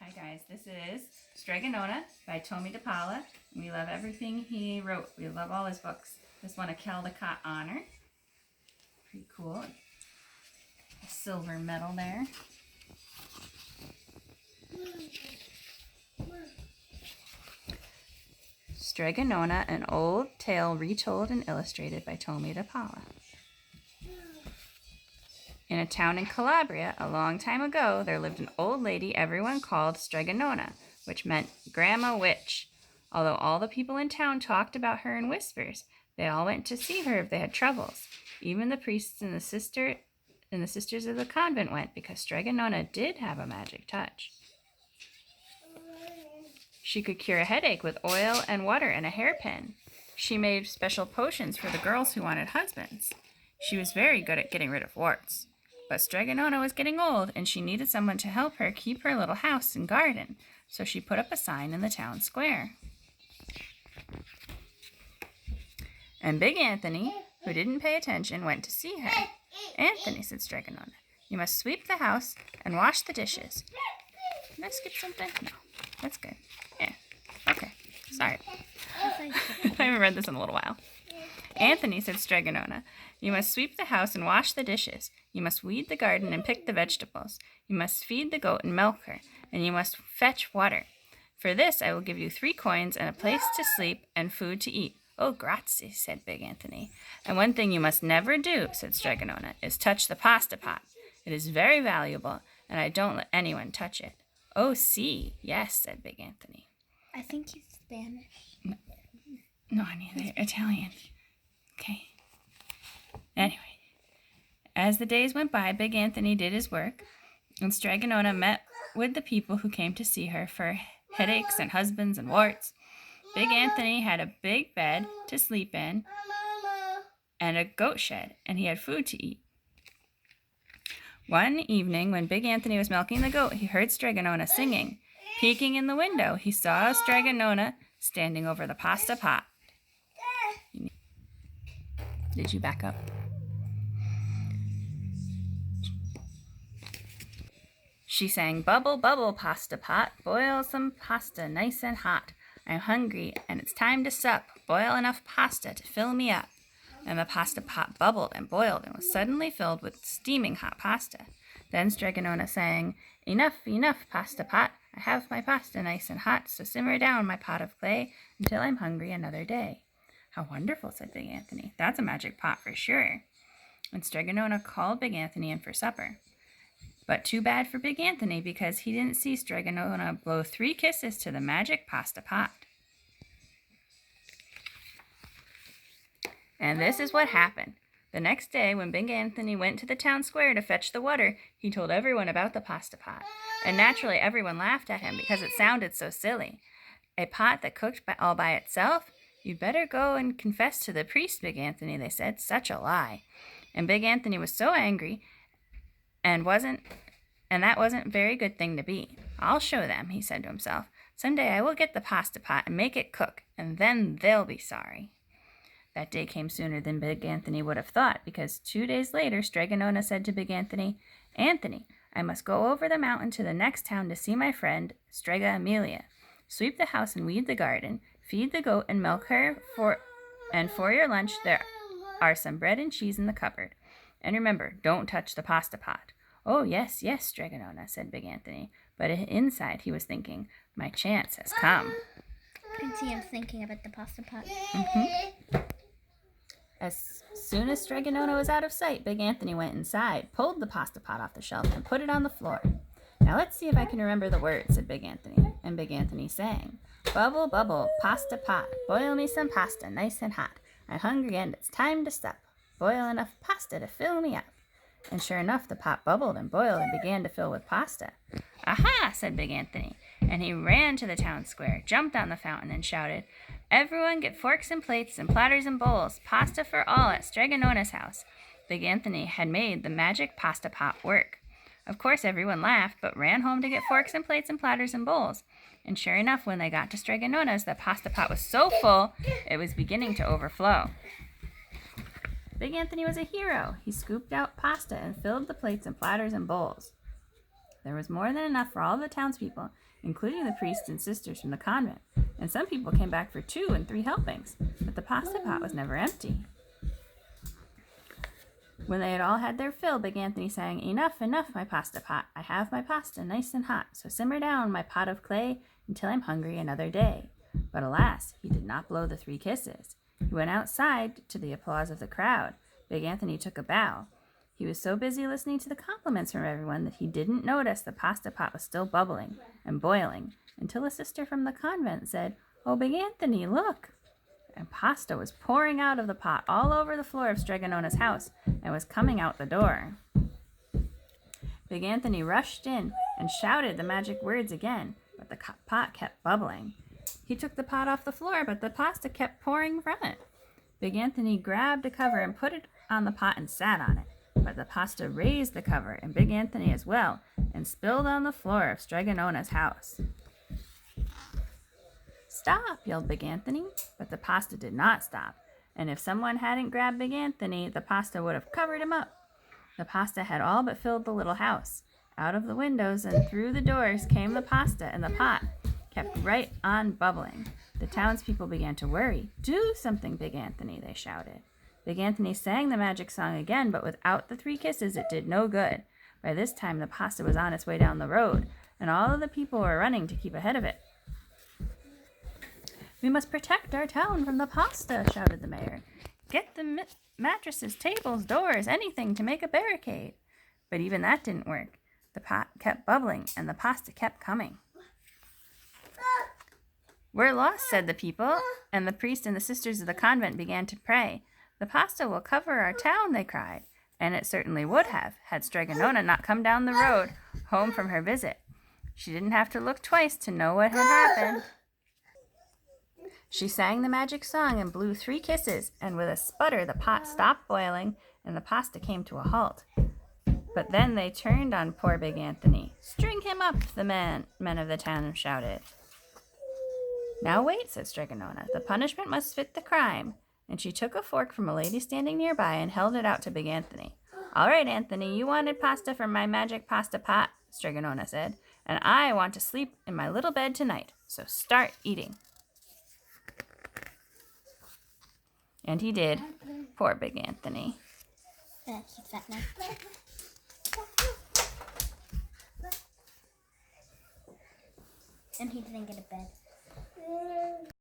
Hi guys, this is Strega Nona by Tomie de Paola. We love everything he wrote. We love all his books. This one, A Caldecott Honor. Pretty cool. A silver medal there. Strega Nona, an old tale retold and illustrated by Tomie de Paola. In a town in Calabria, a long time ago, there lived an old lady everyone called Strega Nona, which meant Grandma Witch. Although all the people in town talked about her in whispers, they all went to see her if they had troubles. Even the priests and the sisters of the convent went, because Strega Nona did have a magic touch. She could cure a headache with oil and water and a hairpin. She made special potions for the girls who wanted husbands. She was very good at getting rid of warts. But Strega Nona was getting old, and she needed someone to help her keep her little house and garden, so she put up a sign in the town square. And Big Anthony, who didn't pay attention, went to see her. "Anthony," said Strega Nona, "you must sweep the house and wash the dishes." Did I skip something? No, that's good. Yeah, okay, sorry. I haven't read this in a little while. "Anthony," said Strega Nona, "you must sweep the house and wash the dishes. You must weed the garden and pick the vegetables. You must feed the goat and milk her, and you must fetch water. For this I will give you 3 coins and a place to sleep and food to eat." "Oh, grazie," said Big Anthony. "And one thing you must never do," said Strega Nona, "is touch the pasta pot. It is very valuable, and I don't let anyone touch it." "Oh, si, yes," said Big Anthony. I think he's Spanish. No, honey, they're Italian. Okay. Anyway, as the days went by, Big Anthony did his work, and Strega Nona met with the people who came to see her for headaches and husbands and warts. Big Anthony had a big bed to sleep in and a goat shed, and he had food to eat. One evening, when Big Anthony was milking the goat, he heard Strega Nona singing. Peeking in the window, he saw Strega Nona standing over the pasta pot. Did you back up? She sang, "Bubble, bubble, pasta pot, boil some pasta nice and hot. I'm hungry and it's time to sup. Boil enough pasta to fill me up." And the pasta pot bubbled and boiled and was suddenly filled with steaming hot pasta. Then Strega Nona sang, "Enough, enough, pasta pot. I have my pasta nice and hot, so simmer down my pot of clay until I'm hungry another day." "How wonderful," said Big Anthony. "That's a magic pot for sure." And Strega Nona called Big Anthony in for supper. But too bad for Big Anthony, because he didn't see Strega Nona blow 3 kisses to the magic pasta pot. And this is what happened. The next day, when Big Anthony went to the town square to fetch the water, he told everyone about the pasta pot. And naturally, everyone laughed at him because it sounded so silly. "A pot that cooked all by itself? You'd better go and confess to the priest, Big Anthony," they said. "Such a lie." And Big Anthony was so angry, and that wasn't a very good thing to be. "I'll show them," he said to himself. "Someday I will get the pasta pot and make it cook, and then they'll be sorry." That day came sooner than Big Anthony would have thought, because 2 days later, Strega Nona said to Big Anthony, "Anthony, I must go over the mountain to the next town to see my friend, Strega Amelia. Sweep the house and weed the garden, feed the goat and milk her, and for your lunch there are some bread and cheese in the cupboard. And remember, don't touch the pasta pot." "Oh, yes, yes, Strega Nona," said Big Anthony. But inside he was thinking, "My chance has come." I can see him thinking about the pasta pot. As soon as Strega Nona was out of sight, Big Anthony went inside, pulled the pasta pot off the shelf, and put it on the floor. "Now let's see if I can remember the words," said Big Anthony. And Big Anthony sang, "Bubble, bubble, pasta pot, boil me some pasta nice and hot. I'm hungry and it's time to sup. Boil enough pasta to fill me up." And sure enough, the pot bubbled and boiled and began to fill with pasta. "Aha!" said Big Anthony, and he ran to the town square, jumped on the fountain, and shouted, "Everyone get forks and plates and platters and bowls. Pasta for all at Strega Nona's house." Big Anthony had made the magic pasta pot work. Of course, everyone laughed, but ran home to get forks and plates and platters and bowls. And sure enough, when they got to Strega Nona's, the pasta pot was so full, it was beginning to overflow. Big Anthony was a hero. He scooped out pasta and filled the plates and platters and bowls. There was more than enough for all the townspeople, including the priests and sisters from the convent, and some people came back for 2 and 3 helpings, but the pasta pot was never empty. When they had all had their fill, Big Anthony sang, "Enough, enough, my pasta pot. I have my pasta nice and hot, so simmer down, my pot of clay, until I'm hungry another day." But alas, he did not blow the 3 kisses. He went outside to the applause of the crowd. Big Anthony took a bow. He was so busy listening to the compliments from everyone that he didn't notice the pasta pot was still bubbling and boiling, until a sister from the convent said, "Oh, Big Anthony, look!" And pasta was pouring out of the pot all over the floor of Strega Nona's house and was coming out the door. Big Anthony rushed in and shouted the magic words again, but the pot kept bubbling. He took the pot off the floor, but the pasta kept pouring from it. Big Anthony grabbed a cover and put it on the pot and sat on it, but the pasta raised the cover, and Big Anthony as well, and spilled on the floor of Strega Nona's house. "Stop!" yelled Big Anthony, but the pasta did not stop, and if someone hadn't grabbed Big Anthony, the pasta would have covered him up. The pasta had all but filled the little house. Out of the windows and through the doors came the pasta, and the pot kept right on bubbling. The townspeople began to worry. "Do something, Big Anthony," they shouted. Big Anthony sang the magic song again, but without the 3 kisses, it did no good. By this time, the pasta was on its way down the road, and all of the people were running to keep ahead of it. "We must protect our town from the pasta," shouted the mayor. "Get the mattresses, tables, doors, anything to make a barricade." But even that didn't work. The pot kept bubbling, and the pasta kept coming. "We're lost," said the people, and the priest and the sisters of the convent began to pray. "The pasta will cover our town," they cried, and it certainly would have, had Strega Nona not come down the road, home from her visit. She didn't have to look twice to know what had happened. She sang the magic song and blew 3 kisses, and with a sputter the pot stopped boiling and the pasta came to a halt. But then they turned on poor Big Anthony. "String him up," the men of the town shouted. "Now wait," said Strega Nona. "The punishment must fit the crime." And she took a fork from a lady standing nearby and held it out to Big Anthony. "All right, Anthony, you wanted pasta from my magic pasta pot," Strega Nona said, "and I want to sleep in my little bed tonight, so start eating." And he did. Poor Big Anthony. Keep that now. And he didn't get a bed.